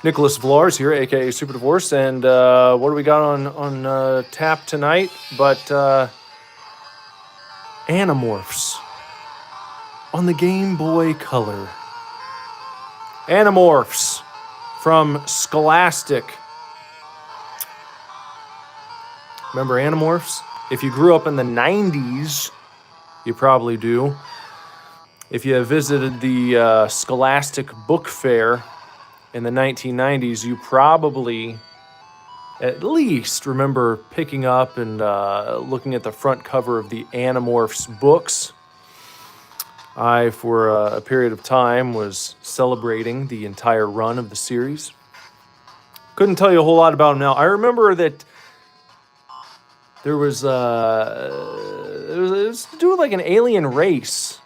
Nicholas Villars here, aka Super Divorce, and what do we got on tap tonight? But Animorphs on the Game Boy Color. Animorphs from Scholastic. Remember Animorphs? If you grew up in the 90s, you probably do. If you visited the Scholastic Book Fair in the 1990s, you probably at least remember picking up and looking at the front cover of the Animorphs books. I, for a period of time, was celebrating the entire run of the series. Couldn't tell you a whole lot about them now. I remember that there was, it was to do with like an alien race.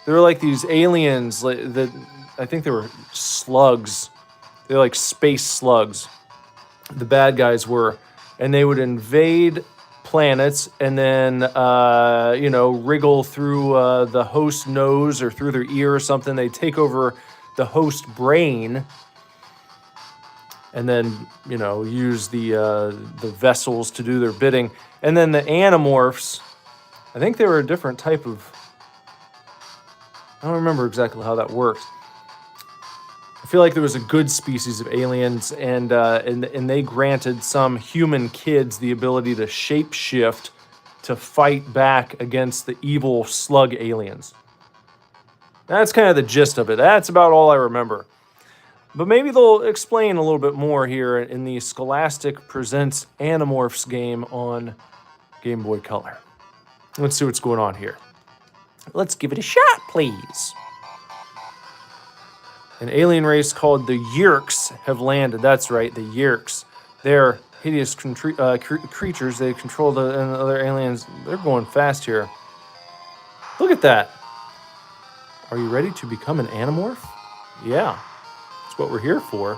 There were like these aliens that I think they were slugs. They're like space slugs. The bad guys were, and they would invade planets and then, wriggle through the host nose or through their ear or something. They take over the host brain, and then use the vessels to do their bidding. And then the Animorphs, I think they were a different type of. I don't remember exactly how that works. I feel like there was a good species of aliens, and they granted some human kids the ability to shapeshift to fight back against the evil slug aliens. That's kind of the gist of it. That's about all I remember. But maybe they'll explain a little bit more here in the Scholastic Presents Animorphs game on Game Boy Color. Let's see what's going on here. Let's give it a shot, please. An alien race called the Yeerks have landed. That's right, the Yeerks. They're hideous creatures. They control the other aliens. They're going fast here. Look at that. Are you ready to become an Animorph? Yeah, that's what we're here for.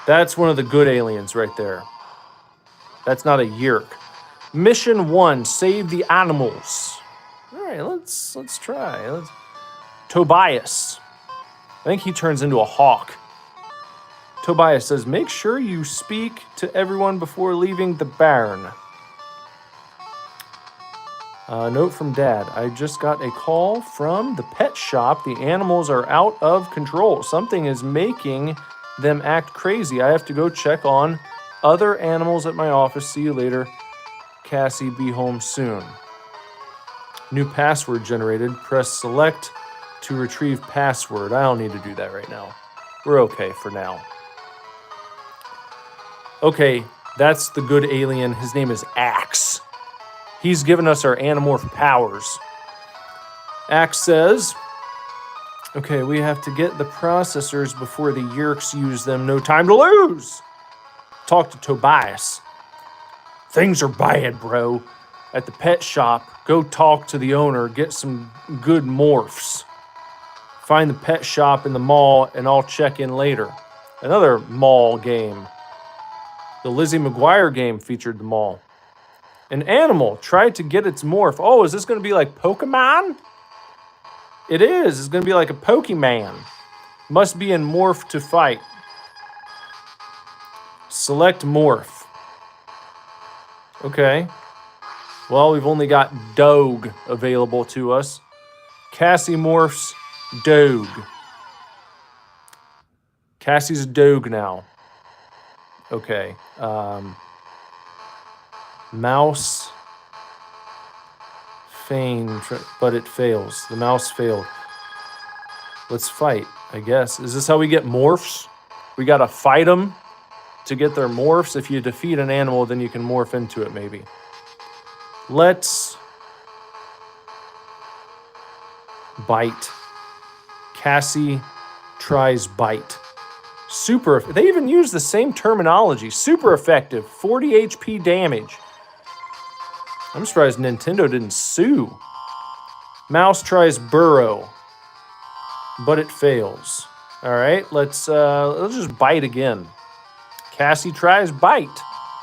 That's one of the good aliens right there. That's not a Yeerk. Mission 1, save the animals. All right, let's try. Tobias. I think he turns into a hawk. Tobias says, make sure you speak to everyone before leaving the barn. Note from Dad. I just got a call from the pet shop. The animals are out of control. Something is making them act crazy. I have to go check on other animals at my office. See you later. Cassie, be home soon. New password generated. Press select to retrieve password. I don't need to do that right now. We're okay for now. Okay, that's the good alien. His name is Axe. He's given us our Animorph powers. Axe says, okay, we have to get the processors before the Yeerks use them. No time to lose. Talk to Tobias. Things are bad, bro. At the pet shop, go talk to the owner, get some good morphs. Find the pet shop in the mall, and I'll check in later. Another mall game. The Lizzie McGuire game featured the mall. An animal tried to get its morph. Oh, is this going to be like Pokemon? It is. It's going to be like a Pokemon. Must be in morph to fight. Select morph. Okay. Well, we've only got Doge available to us. Cassie morphs Doge. Cassie's a Doge now. Okay. Mouse. Feign, but it fails. The mouse failed. Let's fight, I guess. Is this how we get morphs? We gotta fight them to get their morphs. If you defeat an animal, then you can morph into it, maybe. Let's bite. Cassie tries bite. Super. They even use the same terminology. Super effective. 40 HP damage. I'm surprised Nintendo didn't sue. Mouse tries burrow, but it fails. All right, let's just bite again. Cassie tries bite.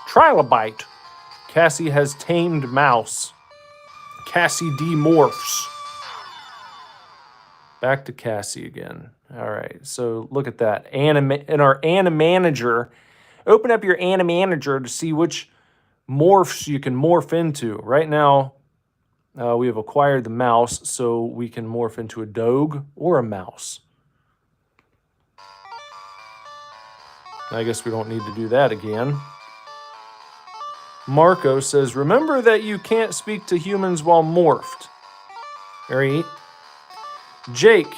Trilobite. Cassie has tamed mouse. Cassie demorphs. Back to Cassie again. All right, so look at that. In our Animanager, open up your Animanager to see which morphs you can morph into. Right now, we have acquired the mouse, so we can morph into a dog or a mouse. I guess we don't need to do that again. Marco says, remember that you can't speak to humans while morphed. Very neat. Jake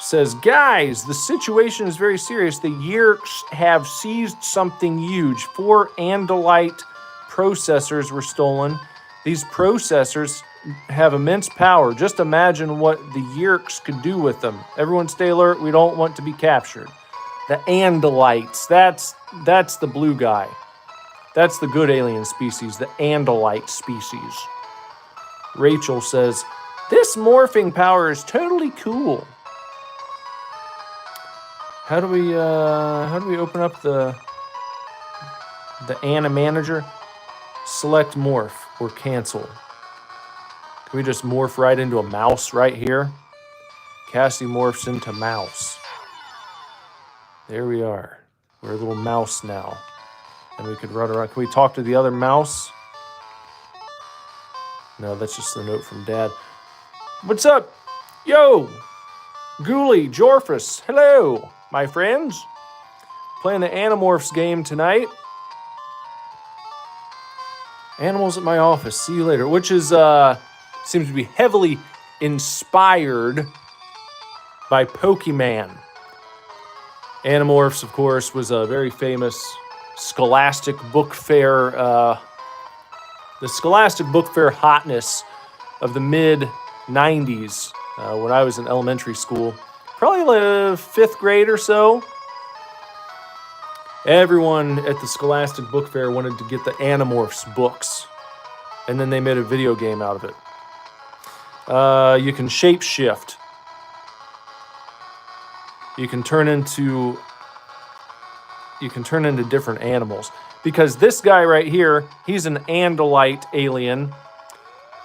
says, guys, the situation is very serious. The Yeerks have seized something huge. 4 Andalite processors were stolen. These processors have immense power. Just imagine what the Yeerks could do with them. Everyone stay alert. We don't want to be captured. The Andalites. That's the blue guy. That's the good alien species, the Andalite species. Rachel says, this morphing power is totally cool. How do we open up the Animanager? Select morph or cancel. Can we just morph right into a mouse right here? Cassie morphs into mouse. There we are. We're a little mouse now. And we could run around. Can we talk to the other mouse? No, that's just the note from Dad. What's up? Yo! Ghoulie, Jorphus, hello, my friends. Playing the Animorphs game tonight. Animals at my office. See you later. Which is, seems to be heavily inspired by Pokemon. Animorphs, of course, was a very famous Scholastic Book Fair, the Scholastic Book Fair hotness of the mid-90s when I was in elementary school. Probably the 5th grade or so. Everyone at the Scholastic Book Fair wanted to get the Animorphs books. And then they made a video game out of it. You can shapeshift. You can turn into different animals. Because this guy right here, he's an Andalite alien.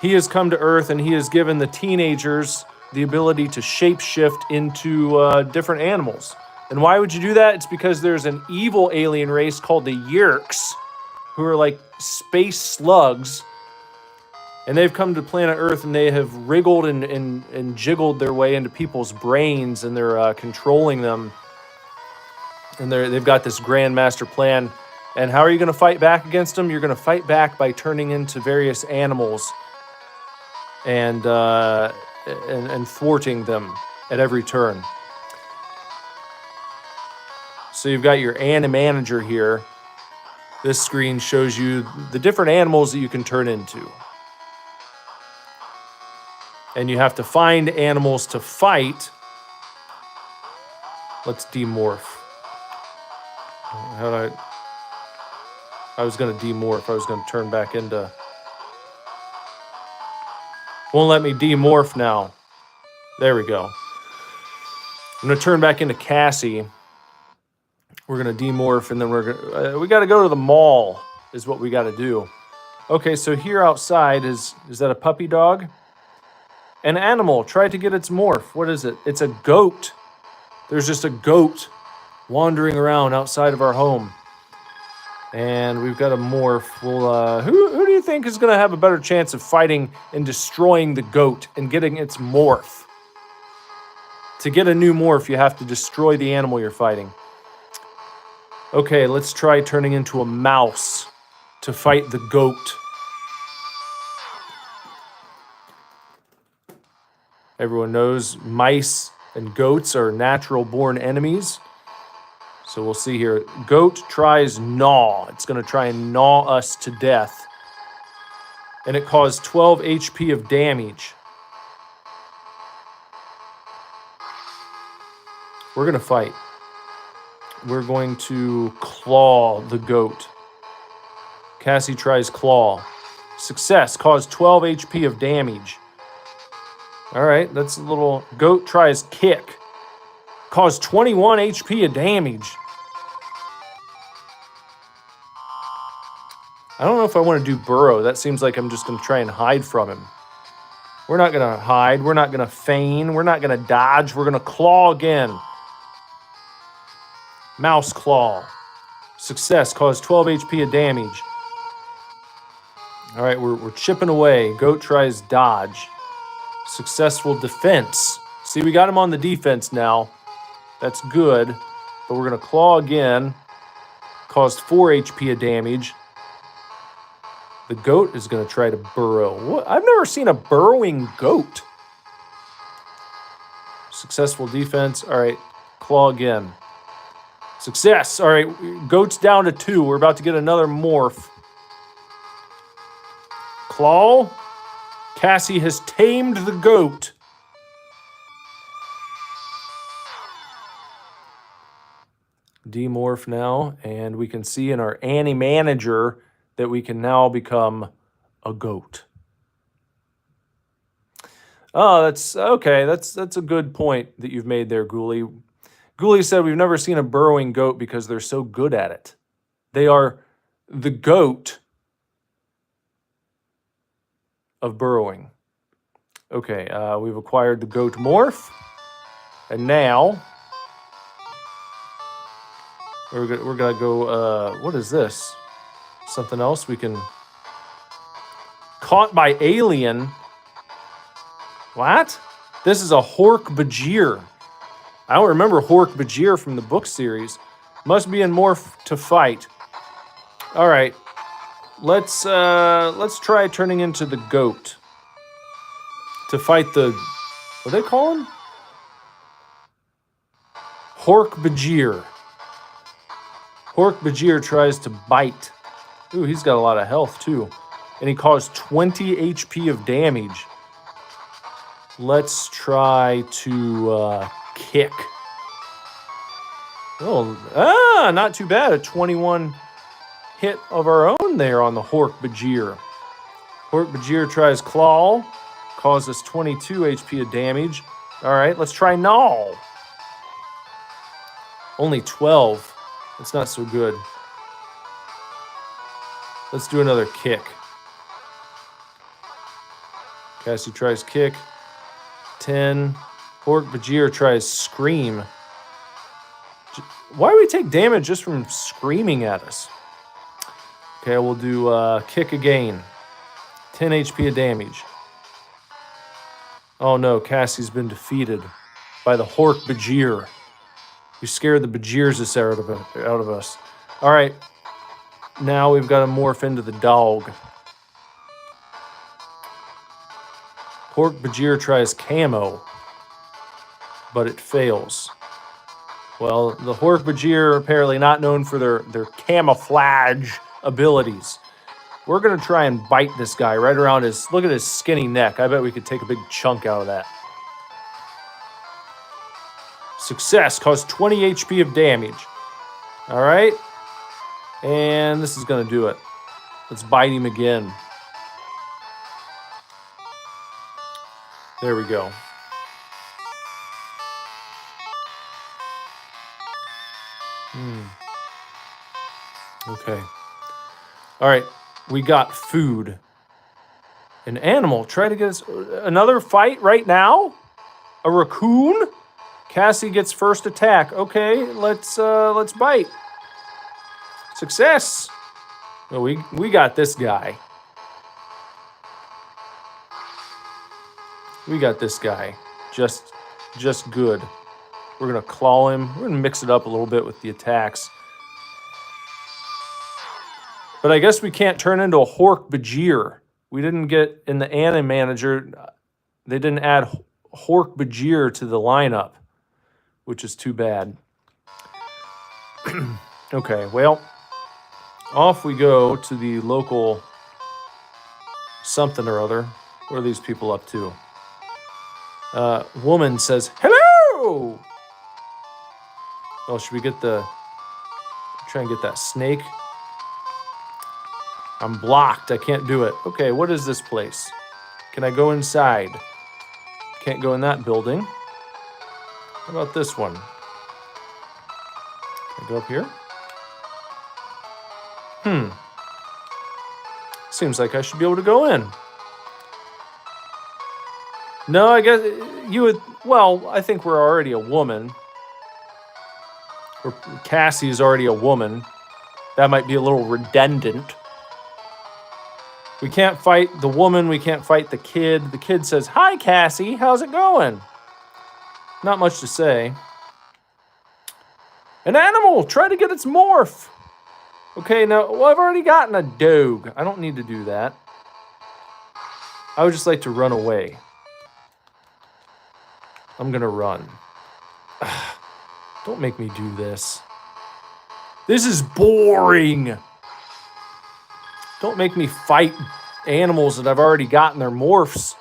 He has come to Earth and he has given the teenagers the ability to shapeshift into different animals. And why would you do that? It's because there's an evil alien race called the Yeerks, who are like space slugs. And they've come to planet Earth and they have wriggled and jiggled their way into people's brains, and they're controlling them. And they've got this grand master plan. And how are you going to fight back against them? You're going to fight back by turning into various animals and thwarting them at every turn. So you've got your Animanager here. This screen shows you the different animals that you can turn into. And you have to find animals to fight. Let's demorph. I was going to demorph. I was going to turn back into... Won't let me demorph now. There we go. I'm going to turn back into Cassie. We're going to demorph, and then we got to go to the mall is what we got to do. Okay, so here outside is that a puppy dog? An animal tried to get its morph. What is it? It's a goat. There's just a goat wandering around outside of our home. And we've got a morph. Well, who do you think is going to have a better chance of fighting and destroying the goat and getting its morph? To get a new morph, you have to destroy the animal you're fighting. Okay, let's try turning into a mouse to fight the goat. Everyone knows mice and goats are natural-born enemies. So we'll see here. Goat tries gnaw. It's going to try and gnaw us to death. And it caused 12 HP of damage. We're going to fight. We're going to claw the goat. Cassie tries claw. Success. Caused 12 HP of damage. All right, that's a little... Goat tries kick. Caused 21 HP of damage. I don't know if I want to do burrow. That seems like I'm just going to try and hide from him. We're not going to hide. We're not going to feign. We're not going to dodge. We're going to claw again. Mouse claw. Success. Caused 12 HP of damage. All right, we're chipping away. Goat tries dodge. Successful defense. See, we got him on the defense now. That's good. But we're going to claw again. Caused 4 HP of damage. The goat is going to try to burrow. What? I've never seen a burrowing goat. Successful defense. All right, claw again. Success. All right, goat's down to 2. We're about to get another morph. Claw. Cassie has tamed the goat. Demorph now, and we can see in our Annie manager that we can now become a goat. Oh, that's okay. That's a good point that you've made there, Ghoulie. Ghoulie said we've never seen a burrowing goat because they're so good at it. They are the goat of burrowing. Okay, we've acquired the goat morph, and now we're gonna go. What is this? Something else we can. Caught by alien. What? This is a Hork Bajir. I don't remember Hork Bajir from the book series. Must be in Morph to fight. All right, let's try turning into the goat to fight the. What do they call him? Hork Bajir. Hork Bajir tries to bite. Ooh, he's got a lot of health too, and he caused 20 HP of damage. Let's try to kick. Oh, not too bad. A 21 hit of our own there on the Hork Bajir. Hork Bajir tries claw, causes 22 HP of damage. All right, let's try gnaw. Only 12. That's not so good. Let's do another kick. Cassie tries kick. 10. Hork Bajir tries scream. Why do we take damage just from screaming at us? Okay, we'll do kick again. 10 HP of damage. Oh no, Cassie's been defeated by the Hork Bajir. You scared the bejesus out of us. All right, now we've got to morph into the dog. Hork Bajir tries camo, but it fails. Well, the Hork Bajir are apparently not known for their camouflage abilities. We're going to try and bite this guy right around his... Look at his skinny neck. I bet we could take a big chunk out of that. Success. Caused 20 HP of damage. All right. And this is going to do it. Let's bite him again. There we go. Okay. All right. We got food. An animal. Try to get us another fight right now? A raccoon? Cassie gets first attack. Okay, let's bite. Success. Well, we got this guy. We got this guy. Just good. We're gonna claw him. We're gonna mix it up a little bit with the attacks. But I guess we can't turn into a Hork Bajir. We didn't get in the Annie manager. They didn't add Hork Bajir to the lineup, which is too bad. Okay, well, off we go to the local something or other. What are these people up to? Woman says, hello! Oh, should we get try and get that snake? I'm blocked. I can't do it. Okay, what is this place? Can I go inside? Can't go in that building. How about this one? Can I go up here? Seems like I should be able to go in. No, I guess you would. Well, I think we're already a woman. Cassie is already a woman. That might be a little redundant. We can't fight the woman. We can't fight the kid. The kid says, "Hi, Cassie. How's it going?" Not much to say. An animal. Try to get its morph. Okay, now, well, I've already gotten a dog. I don't need to do that. I would just like to run away. I'm gonna run. Don't make me do this. This is boring. Don't make me fight animals that I've already gotten their morphs.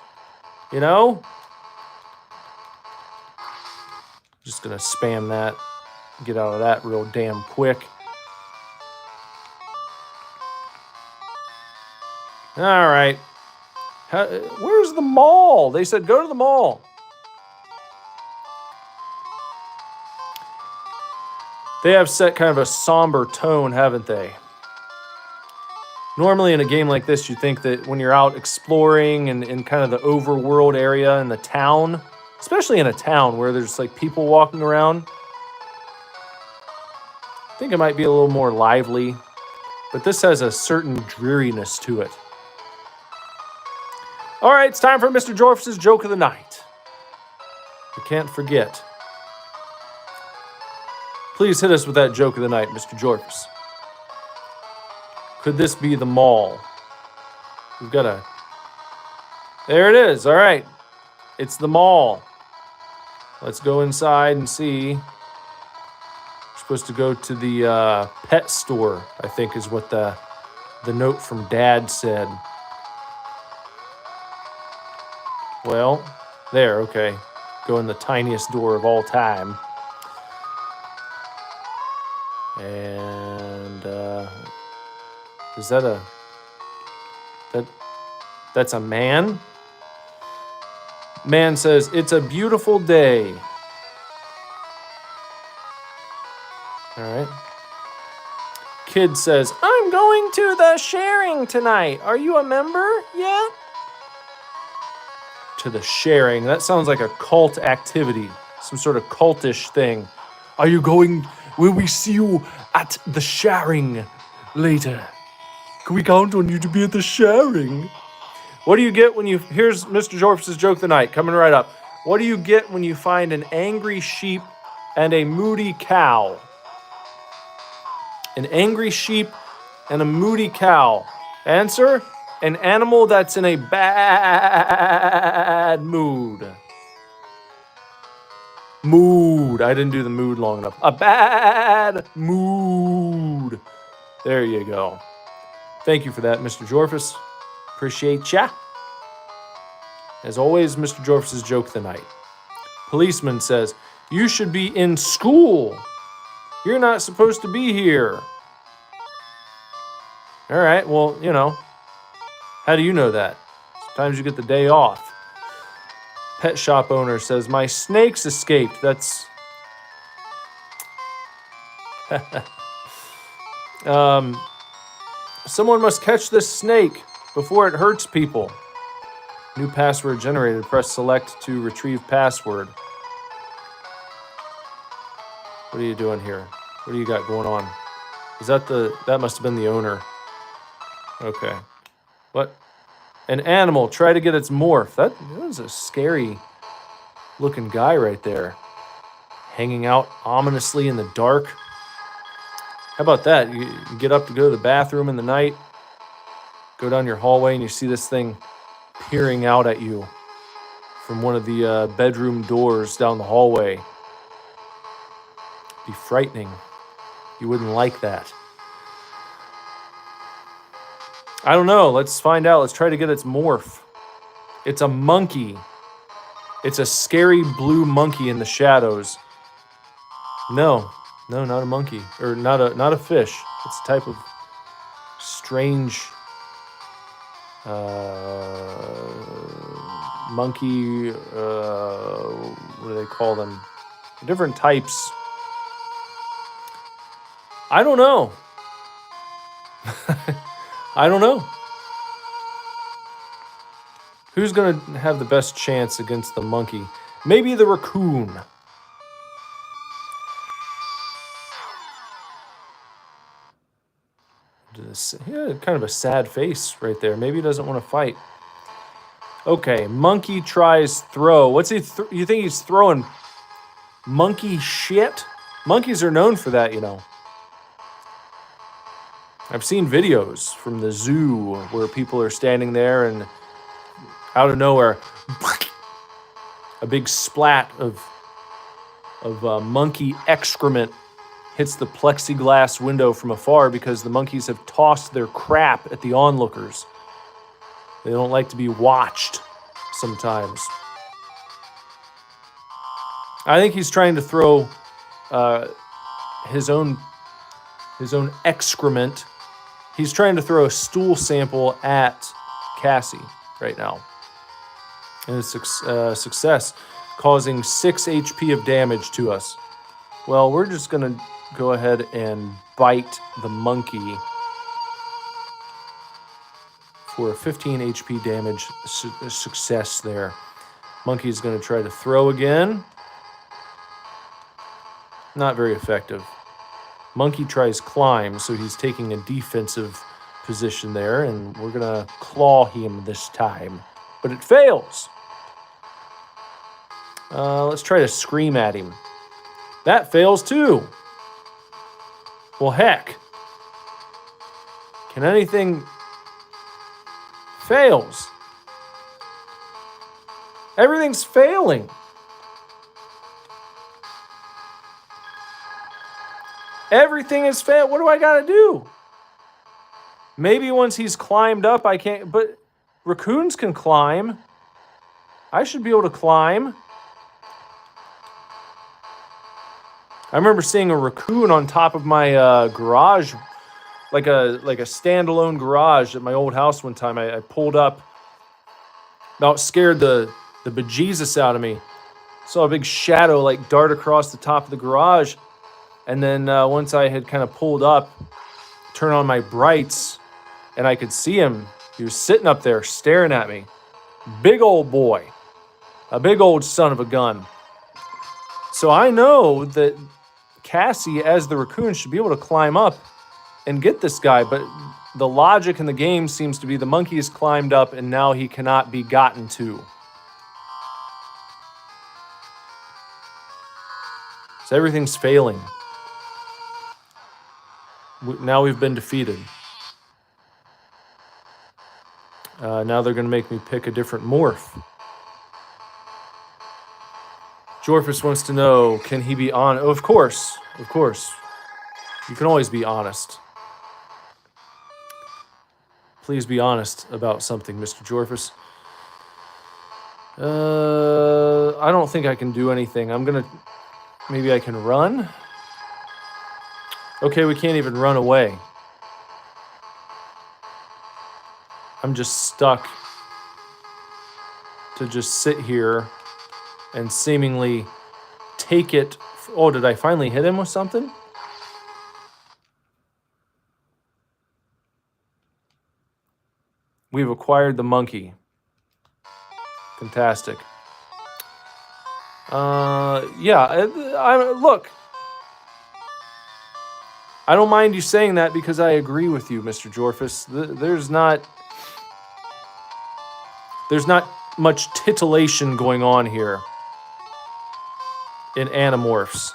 You know? Just gonna spam that. Get out of that real damn quick. All right. Where's the mall? They said go to the mall. They have set kind of a somber tone, haven't they? Normally in a game like this, you think that when you're out exploring and in kind of the overworld area in the town, especially in a town where there's like people walking around, I think it might be a little more lively, but this has a certain dreariness to it. All right, it's time for Mr. Jorf's joke of the night. I can't forget. Please hit us with that joke of the night, Mr. Jorfs. Could this be the mall? We've got a... There it is. All right. It's the mall. Let's go inside and see. We're supposed to go to the pet store, I think is what the note from Dad said. Well, there, okay. Go in the tiniest door of all time. And is that that's a man? Man says, "It's a beautiful day." All right. Kid says, "I'm going to the sharing tonight. Are you a member yet?" To the sharing. That sounds like a cult activity. Some sort of cultish thing. Are you going? Will we see you at the sharing later? Can we count on you to be at the sharing? What do you get when you... Here's Mr. Jorf's joke of the night, coming right up. What do you get when you find an angry sheep and a moody cow? An angry sheep and a moody cow. Answer? An animal that's in a bad mood. Mood. I didn't do the mood long enough. A bad mood. There you go. Thank you for that, Mr. Jorfus. Appreciate ya. As always, Mr. Jorfus' joke of the night. Policeman says, "You should be in school. You're not supposed to be here." All right, well, you know. How do you know that? Sometimes you get the day off. Pet shop owner says, "My snakes escaped." That's... Someone must catch this snake before it hurts people. New password generated. Press select to retrieve password. What are you doing here? What do you got going on? Is that the... That must have been the owner. Okay. What? An animal. Try to get its morph. That was a scary looking guy right there. Hanging out ominously in the dark. How about that? You get up to go to the bathroom in the night, go down your hallway, and you see this thing peering out at you from one of the bedroom doors down the hallway. Be frightening. You wouldn't like that. I don't know. Let's find out. Let's try to get its morph. It's a monkey. It's a scary blue monkey in the shadows. No, not a monkey. Or not a fish. It's a type of strange monkey. What do they call them? Different types. I don't know. I don't know. Who's going to have the best chance against the monkey? Maybe the raccoon. Yeah, kind of a sad face right there. Maybe he doesn't want to fight. Okay, monkey tries throw. What's he? You think he's throwing monkey shit? Monkeys are known for that, you know. I've seen videos from the zoo where people are standing there and out of nowhere, a big splat of monkey excrement hits the plexiglass window from afar because the monkeys have tossed their crap at the onlookers. They don't like to be watched sometimes. I think he's trying to throw his own excrement. He's trying to throw a stool sample at Cassie right now. And it's success, causing 6 HP of damage to us. Well, we're just going to go ahead and bite the monkey for a 15 HP damage success there. Monkey's going to try to throw again. Not very effective. Monkey tries climb, so he's taking a defensive position there, and we're going to claw him this time. But it fails. Let's try to scream at him. That fails too. Well, heck. Can anything... Fails. Everything's failing. Everything is failed. What do I got to do? Maybe once he's climbed up, I can't... But raccoons can climb. I should be able to climb. I remember seeing a raccoon on top of my garage, like a standalone garage at my old house one time. I pulled up, about scared the bejesus out of me. Saw a big shadow like dart across the top of the garage, and then once I had kind of pulled up, turned on my brights, and I could see him. He was sitting up there staring at me. Big old boy, a big old son of a gun. So I know that Cassie, as the raccoon, should be able to climb up and get this guy, but the logic in the game seems to be the monkey has climbed up and now he cannot be gotten to. So everything's failing. Now we've been defeated. Now they're going to make me pick a different morph. Jorphus wants to know, can he be honest? Oh, of course. Of course. You can always be honest. Please be honest about something, Mr. Jorphus. I don't think I can do anything. Maybe I can run? Okay, we can't even run away. I'm just stuck to just sit here and seemingly take it. Oh, did I finally hit him with something? We've acquired the monkey. Fantastic. Look. I don't mind you saying that because I agree with you, Mr. Jorphus. There's not much titillation going on here in Animorphs.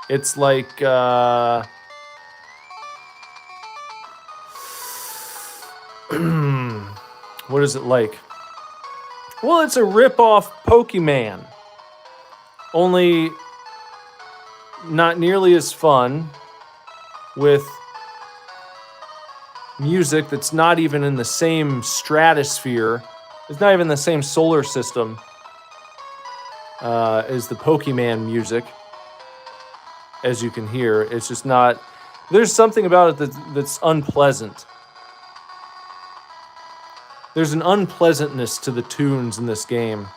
It's like, what is it like? Well, it's a rip-off Pokemon. Only not nearly as fun, with music that's not even in the same stratosphere. It's not even the same solar system as the Pokemon music. As you can hear, it's just not... There's something about it that's unpleasant. There's an unpleasantness to the tunes in this game.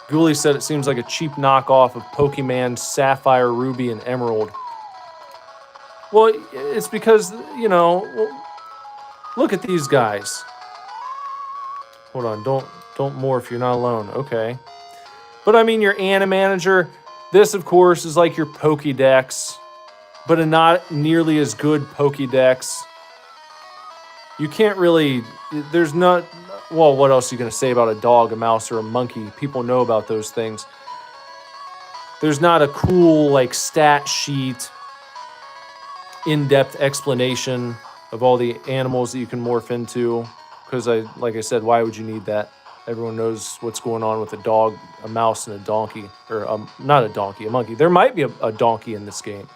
Ghoulie said it seems like a cheap knockoff of Pokemon Sapphire, Ruby, and Emerald. Well, it's because, Look at these guys. Hold on, don't morph, you're not alone. Okay. But I mean, your Animanager, this of course is like your Pokédex, but a not nearly as good Pokédex. You can't really, there's not, well, what else are you going to say about a dog, a mouse, or a monkey? People know about those things. There's not a cool, like, stat sheet, in-depth explanation of all the animals that you can morph into. Because, like I said, why would you need that? Everyone knows what's going on with a dog, a mouse, and a donkey. Or, not a donkey, a monkey. There might be a donkey in this game.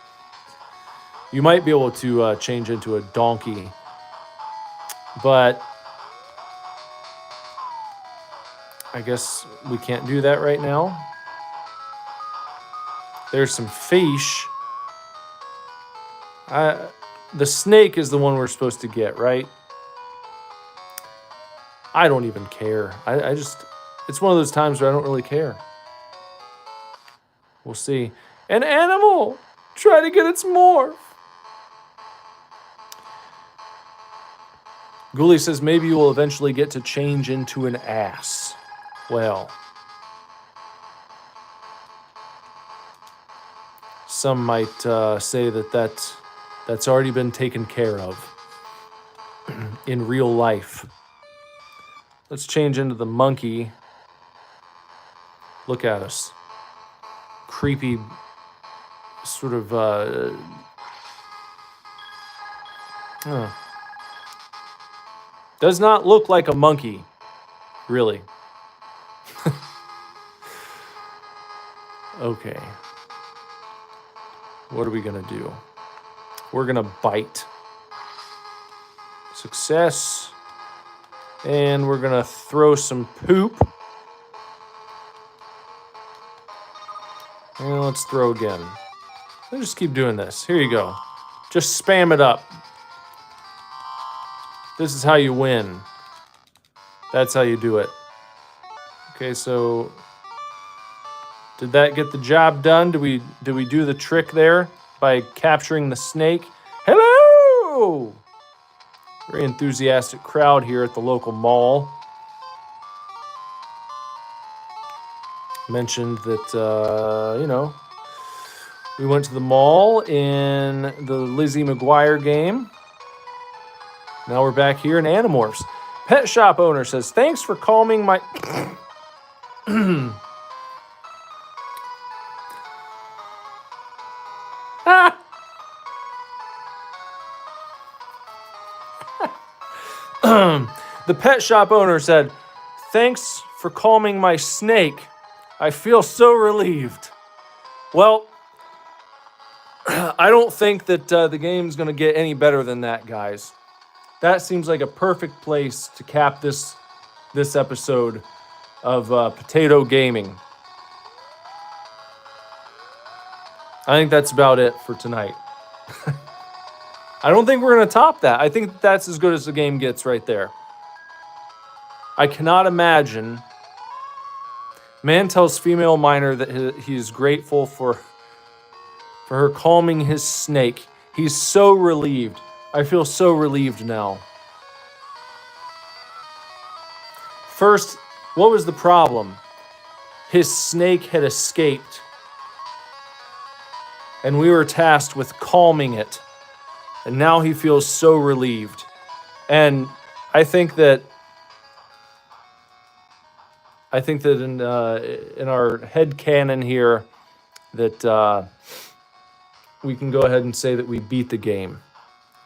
You might be able to change into a donkey. But I guess we can't do that right now. There's some fish. The snake is the one we're supposed to get, right? I don't even care. I just, it's one of those times where I don't really care. We'll see. An animal! Try to get its morph. Ghoulie says maybe you will eventually get to change into an ass. Well, some might say that that's already been taken care of in real life. Let's change into the monkey. Look at us. Creepy, sort of, does not look like a monkey, really. Okay. What are we gonna do? We're gonna bite. Success. And we're gonna throw some poop. And let's throw again. Let's just keep doing this. Here you go. Just spam it up. This is how you win. That's how you do it. Okay, so did that get the job done? Did we do the trick there by capturing the snake? Hello! Very enthusiastic crowd here at the local mall. Mentioned that, you know, we went to the mall in the Lizzie McGuire game. Now we're back here in Animorphs. Pet shop owner says, thanks for calming my... The pet shop owner said, thanks for calming my snake. I feel so relieved. Well, I don't think that the game's going to get any better than that, guys. That seems like a perfect place to cap this episode of Potato Gaming. I think that's about it for tonight. I don't think we're going to top that. I think that's as good as the game gets right there. I cannot imagine. Man tells female miner that he is grateful for her calming his snake. He's so relieved. I feel so relieved now. First, what was the problem? His snake had escaped. And we were tasked with calming it. And now he feels so relieved. And I think that in our headcanon here that we can go ahead and say that we beat the game.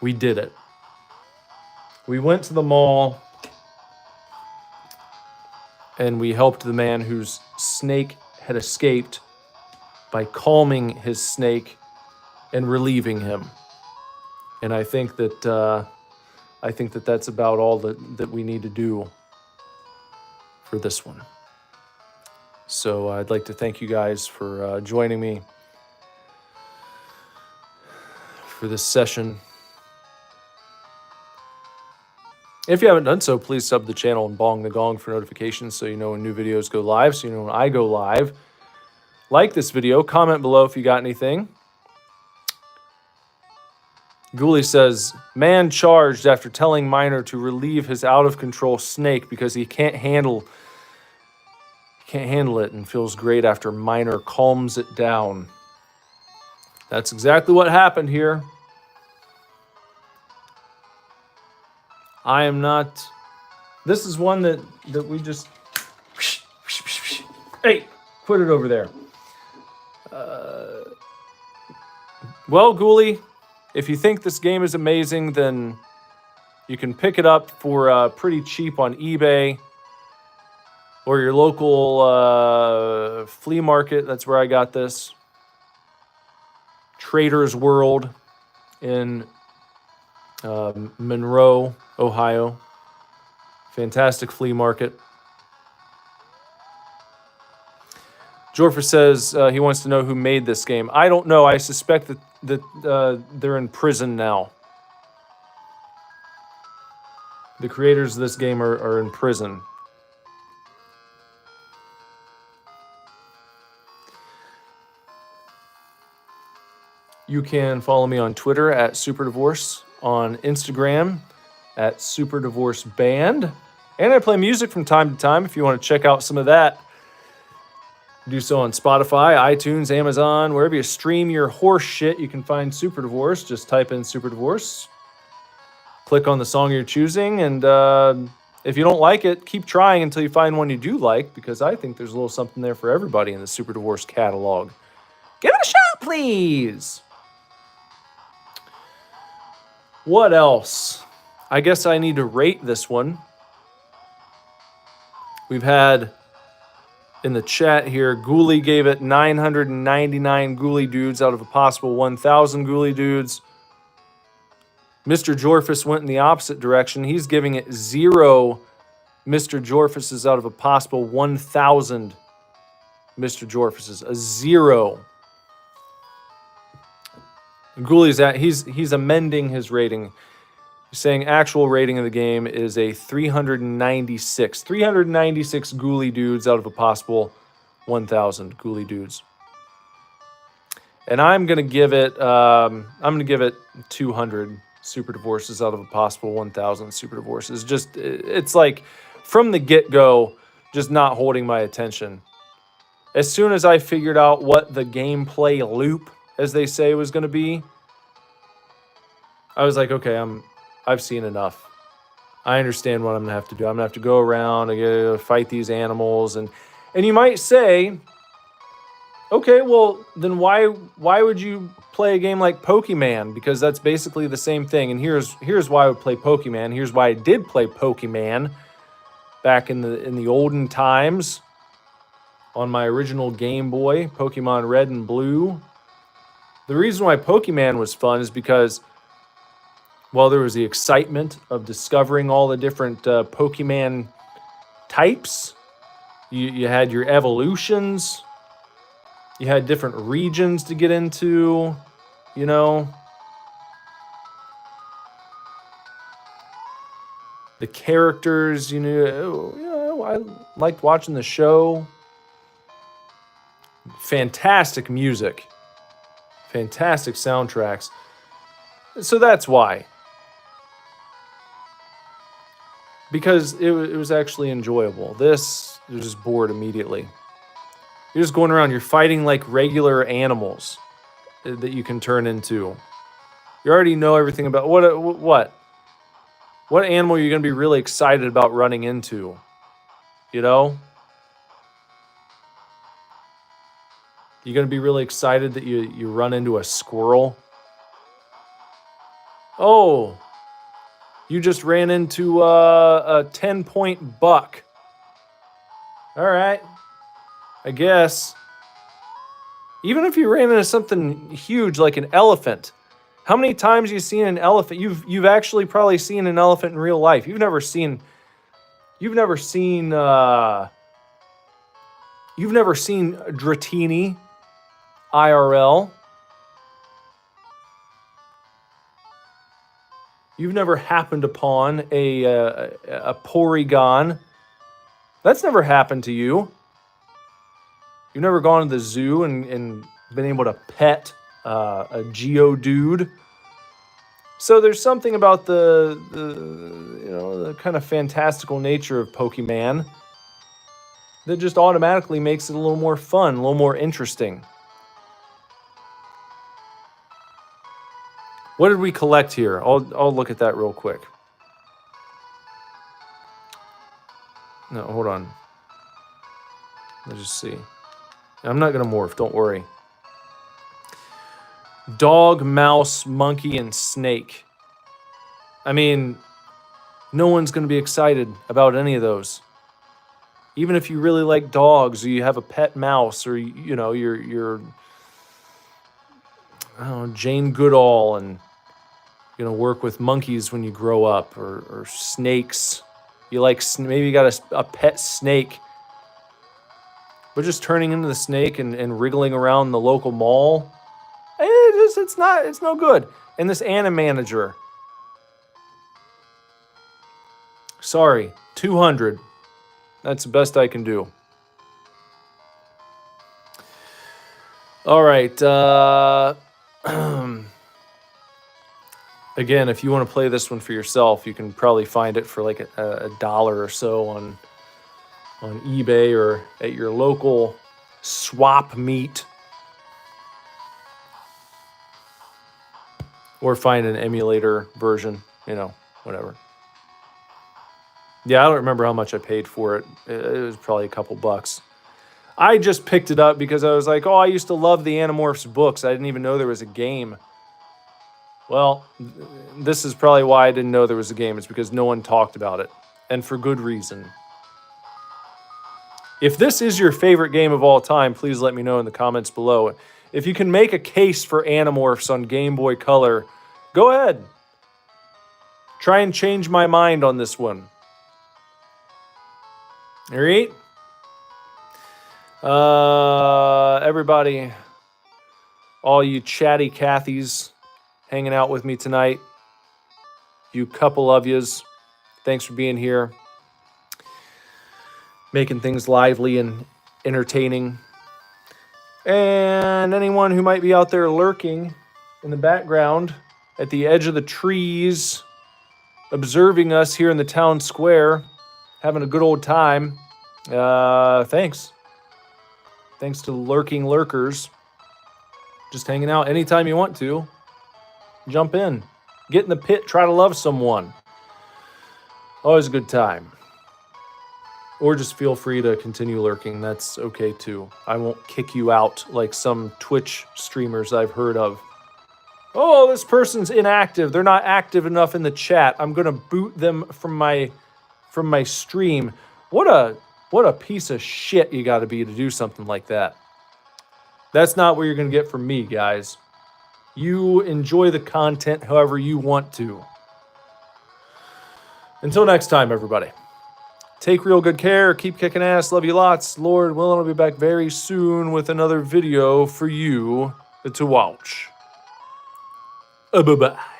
We did it. We went to the mall and we helped the man whose snake had escaped by calming his snake and relieving him. And I think that that's about all that we need to do for this one. So I'd like to thank you guys for joining me for this session. If you haven't done so, please sub the channel and bong the gong for notifications so you know when new videos go live, so you know when I go live. Like this video, comment below if you got anything. Ghoulie says, man charged after telling Miner to relieve his out-of-control snake because he can't handle it and feels great after Miner calms it down. That's exactly what happened here. I am not... This is one that we just... Hey, put it over there. Well, Ghoulie, if you think this game is amazing, then you can pick it up for pretty cheap on eBay or your local flea market. That's where I got this. Trader's World in Monroe, Ohio. Fantastic flea market. Jorfer says he wants to know who made this game. I don't know. I suspect that they're in prison now. The creators of this game are in prison. You can follow me on Twitter at SuperDivorce, on Instagram at SuperDivorceBand, and I play music from time to time if you want to check out some of that. Do so on Spotify, iTunes, Amazon, wherever you stream your horse shit, you can find Super Divorce. Just type in Super Divorce, click on the song you're choosing, and if you don't like it, keep trying until you find one you do like, because I think there's a little something there for everybody in the Super Divorce catalog. Give it a shot, please! What else? I guess I need to rate this one. We've had... In the chat here, Ghoulie gave it 999 Ghoulie dudes out of a possible 1,000 Ghoulie dudes. Mr. Jorfus went in the opposite direction. He's giving it 0 Mr. Jorfuses out of a possible 1,000 Mr. Jorfuses. A 0. Ghoulie's he's amending his rating. He's saying actual rating of the game is a 396. 396 Ghoulie dudes out of a possible 1,000 Ghoulie dudes. And I'm gonna give it 200 Super Divorces out of a possible 1,000 Super Divorces. Just it's like from the get-go, just not holding my attention. As soon as I figured out what the gameplay loop, as they say, was gonna be, I was like, okay, I've seen enough. I understand what I'm gonna have to do. I'm gonna have to go around and fight these animals, and you might say, okay, well then why would you play a game like Pokemon? Because that's basically the same thing. And here's why I would play Pokemon. Here's why I did play Pokemon back in the olden times on my original Game Boy, Pokemon Red and Blue. The reason why Pokemon was fun is because, well, there was the excitement of discovering all the different Pokemon types. You had your evolutions. You had different regions to get into, you know. The characters, you know, I liked watching the show. Fantastic music. Fantastic soundtracks. So that's why. Because it was actually enjoyable. This, you're just bored immediately. You're just going around, you're fighting like regular animals that you can turn into. You already know everything about what animal are you going to be really excited about running into? You know? You're going to be really excited that you run into a squirrel. Oh, you just ran into a 10-point buck. All right, I guess. Even if you ran into something huge like an elephant, how many times have you seen an elephant? You've actually probably seen an elephant in real life. You've never seen Dratini IRL. You've never happened upon a Porygon. That's never happened to you. You've never gone to the zoo and been able to pet a Geodude So there's something about the kind of fantastical nature of Pokemon that just automatically makes it a little more fun, a little more interesting. What did we collect here? I'll look at that real quick. No, hold on. Let's just see. I'm not going to morph, don't worry. Dog, mouse, monkey, and snake. I mean, no one's going to be excited about any of those. Even if you really like dogs, or you have a pet mouse, or you're Jane Goodall, and you're gonna work with monkeys when you grow up, or snakes. You like maybe you got a pet snake, but just turning into the snake and wriggling around the local mall. It's no good. And this Animanager. Sorry, 200. That's the best I can do. All right. Again, if you want to play this one for yourself, you can probably find it for like a dollar or so on eBay or at your local swap meet. Or find an emulator version, whatever. Yeah, I don't remember how much I paid for it. It was probably a couple bucks. I just picked it up because I was like, I used to love the Animorphs books. I didn't even know there was a game. Well, this is probably why I didn't know there was a game. It's because no one talked about it. And for good reason. If this is your favorite game of all time, please let me know in the comments below. If you can make a case for Animorphs on Game Boy Color, go ahead. Try and change my mind on this one. All right? Everybody, all you chatty Cathys hanging out with me tonight, you couple of yous, thanks for being here, making things lively and entertaining. And anyone who might be out there lurking in the background at the edge of the trees, observing us here in the town square, having a good old time, thanks. Thanks to lurking lurkers. Just hanging out anytime you want to. Jump in. Get in the pit. Try to love someone. Always a good time. Or just feel free to continue lurking. That's okay too. I won't kick you out like some Twitch streamers I've heard of. Oh, this person's inactive. They're not active enough in the chat. I'm going to boot them from my stream. What a piece of shit you got to be to do something like that. That's not what you're going to get from me, guys. You enjoy the content however you want to. Until next time, everybody. Take real good care. Keep kicking ass. Love you lots. Lord willing, I'll be back very soon with another video for you to watch. Bye-bye.